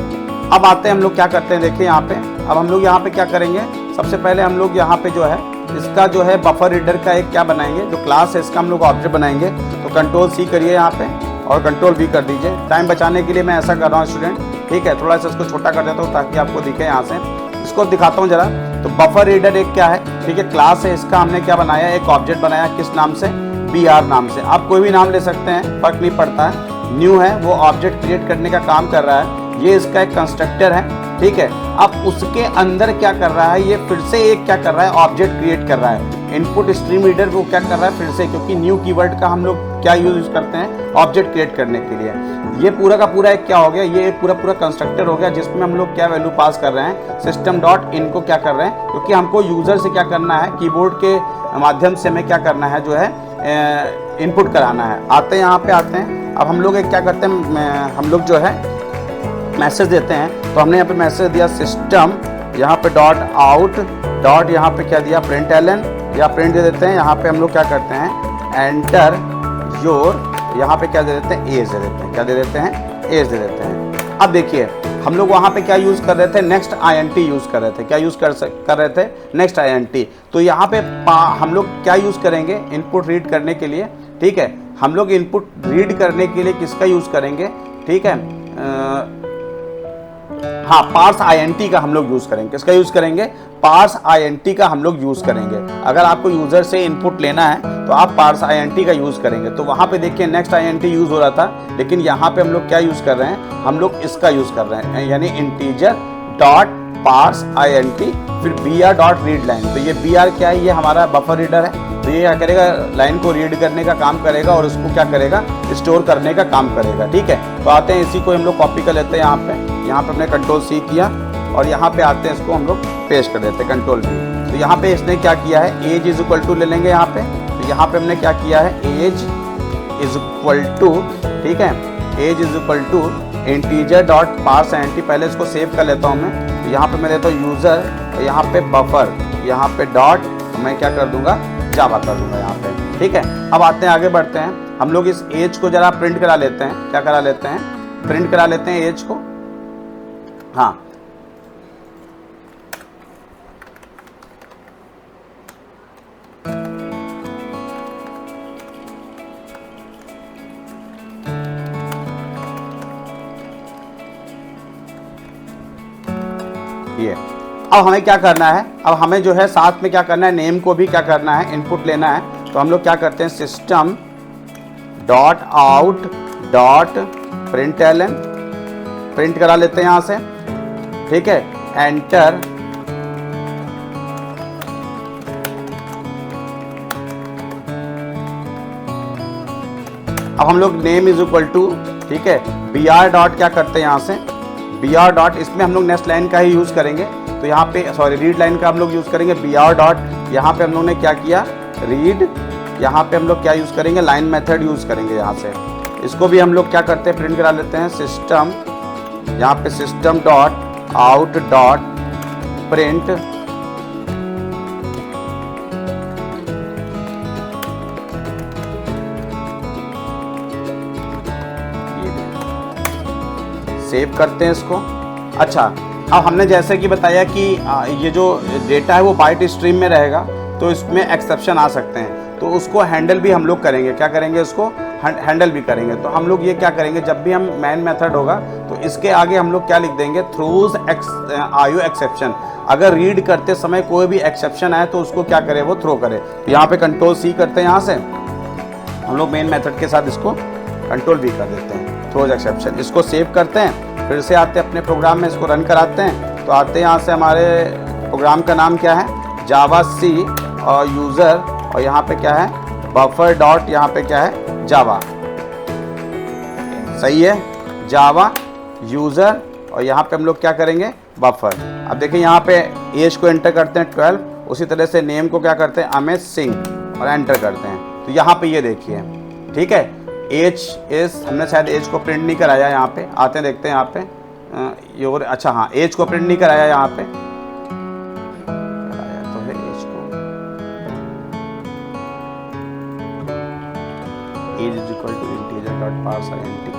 अब आते हैं हम लोग क्या करते हैं, देखिए यहाँ पे, अब हम लोग यहाँ पे क्या करेंगे, सबसे पहले हम लोग यहाँ पे जो है इसका जो है बफर रीडर का एक क्या बनाएंगे, जो क्लास है इसका हम लोग ऑब्जेक्ट बनाएंगे। तो कंट्रोल C करिए यहाँ पे और कंट्रोल V कर दीजिए। टाइम बचाने के लिए मैं ऐसा कर रहा हूँ स्टूडेंट, ठीक है। थोड़ा सा इसको छोटा कर देता हूँ ताकि आपको दिखे यहाँ से। इसको दिखाता हूँ जरा। तो बफर रीडर एक क्या है, ठीक है, क्लास है, इसका हमने क्या बनाया, एक ऑब्जेक्ट बनाया, किस नाम से, BR नाम से। आप कोई भी नाम ले सकते हैं, फर्क नहीं पड़ता है। न्यू है, वो ऑब्जेक्ट क्रिएट करने का काम कर रहा है। ये इसका एक कंस्ट्रक्टर है, ठीक है। अब उसके अंदर क्या कर रहा है, ये फिर से एक क्या कर रहा है, ऑब्जेक्ट क्रिएट कर रहा है। इनपुट स्ट्रीम रीडर वो क्या कर रहा है फिर से, क्योंकि न्यू कीवर्ड का हम लोग क्या यूज करते हैं, ऑब्जेक्ट क्रिएट करने के लिए। ये पूरा का पूरा एक क्या हो गया, ये एक पूरा कंस्ट्रक्टर हो गया, जिसमें हम लोग क्या वैल्यू पास कर रहे हैं, सिस्टम डॉट इन को क्या कर रहे हैं, क्योंकि हमको यूजर से क्या करना है, कीबोर्ड के माध्यम से हमें क्या करना है, जो है इनपुट कराना है। आते हैं यहाँ पे आते हैं। अब हम लोग एक क्या करते हैं, हम लोग जो है मैसेज देते हैं। तो हमने यहाँ पे मैसेज दिया सिस्टम, यहाँ पे डॉट आउट डॉट, यहाँ पे क्या दिया println, या प्रिंट दे देते हैं। यहाँ पे हम लोग क्या करते हैं, एंटर योर, यहाँ पे क्या दे देते हैं, एज दे देते हैं, क्या दे देते हैं, एज दे देते हैं। अब देखिए हम लोग वहाँ पे क्या यूज़ कर रहे थे, नेक्स्ट int यूज़ कर रहे थे, क्या यूज़ कर रहे थे, नेक्स्ट int। तो यहाँ पे हम लोग क्या यूज़ करेंगे, इनपुट रीड करने के लिए, ठीक है। हम लोग इनपुट रीड करने के लिए किसका यूज़ करेंगे, ठीक है, हाँ, पार्स int का हम लोग यूज करेंगे। किसका यूज करेंगे, पार्स int का हम लोग यूज करेंगे। अगर आपको यूजर से इनपुट लेना है तो आप पार्स int का यूज करेंगे। तो वहां पे देखिए नेक्स्ट int यूज हो रहा था, लेकिन यहाँ पे हम लोग क्या यूज कर रहे हैं, हम लोग इसका यूज कर रहे हैं, यानी इंटीजर डॉट पार्स int, फिर br डॉट रीड लाइन। तो ये br क्या है, ये हमारा बफर रीडर है। तो ये क्या करेगा, लाइन को रीड करने का काम करेगा और उसको क्या करेगा, स्टोर करने का काम करेगा, ठीक है। तो आते हैं, इसी को हम लोग कॉपी कर लेते हैं यहाँ पे हमने कंट्रोल C किया और यहाँ पे आते हैं, इसको हम लोग पेस्ट कर देते हैं कंट्रोल V। तो यहाँ पे इसने क्या किया है, एज इज इक्वल टू ले लेंगे यहाँ पे। तो यहाँ पे हमने क्या किया है, एज इज इक्वल टू, ठीक है, age is equal to integer dot parse int। पहले इसको सेव कर लेता हूँ मैं। तो यहाँ पे मैं लेता हूँ यूज़र, तो यहाँ पे बफर, यहाँ पे डॉट, मैं क्या कर दूंगा, जावा कर दूंगा यहाँ पे, ठीक है। अब आते हैं, आगे बढ़ते हैं। हम लोग इस एज को जरा प्रिंट करा लेते हैं, क्या करा लेते हैं, प्रिंट करा लेते हैं एज को। हाँ, ये अब हमें क्या करना है, अब हमें जो है साथ में क्या करना है, नेम को भी क्या करना है, इनपुट लेना है। तो हम लोग क्या करते हैं, system dot out dot println, print करा लेते हैं यहाँ से, ठीक है, एंटर अब हम लोग नेम इज इक्वल टू, ठीक है, br डॉट क्या करते हैं यहाँ से, br डॉट, इसमें हम लोग नेक्स्ट लाइन का ही यूज़ करेंगे। तो यहाँ पे सॉरी रीड लाइन का हम लोग यूज़ करेंगे, br डॉट, यहाँ पे हम लोग ने क्या किया, रीड, यहाँ पे हम लोग क्या यूज़ करेंगे, लाइन मेथड यूज़ करेंगे यहाँ से। इसको भी हम लोग क्या करते हैं, प्रिंट करा लेते हैं, सिस्टम, यहाँ पे system dot out dot print, save करते हैं इसको। अच्छा, अब हमने जैसे कि बताया कि ये जो डेटा है वो बाइट स्ट्रीम में रहेगा, तो इसमें एक्सेप्शन आ सकते हैं। तो उसको हैंडल भी हम लोग करेंगे, क्या करेंगे, उसको हैंडल भी करेंगे। तो हम लोग ये क्या करेंगे, जब भी हम मैन मेथड होगा तो इसके आगे हम लोग क्या लिख देंगे, थ्रोज आयो एक्सेप्शन। अगर रीड करते समय कोई भी एक्सेप्शन आए तो उसको क्या करे, वो थ्रो करे। तो यहाँ पे कंट्रोल C करते हैं, यहाँ से हम लोग मेन मेथड के साथ इसको कंट्रोल V कर देते हैं। Throws exception. इसको सेव करते हैं, फिर से आते हैं अपने प्रोग्राम में, इसको रन कराते हैं। तो आते हैं यहाँ से, हमारे प्रोग्राम का नाम क्या है, जावा सी और यूज़र, और यहाँ पे क्या है, बफर डॉट, यहाँ पे क्या है, जावा। सही है, जावा यूज़र, और यहाँ पे हम लोग क्या करेंगे, बफर। अब देखिए यहाँ पे एज को एंटर करते हैं 12, उसी तरह से नेम को क्या करते हैं, अमित सिंह, और एंटर करते हैं। तो यहाँ पे ये देखिए, ठीक है, एज इस, हमने शायद एज को प्रिंट नहीं कराया, यहाँ पे आते हैं, देखते हैं यहाँ पे योर, अच्छा हाँ, एज को प्रिंट नहीं कराया यहाँ पे, कराया तो है एज को, age is equal to integer dot parser anti,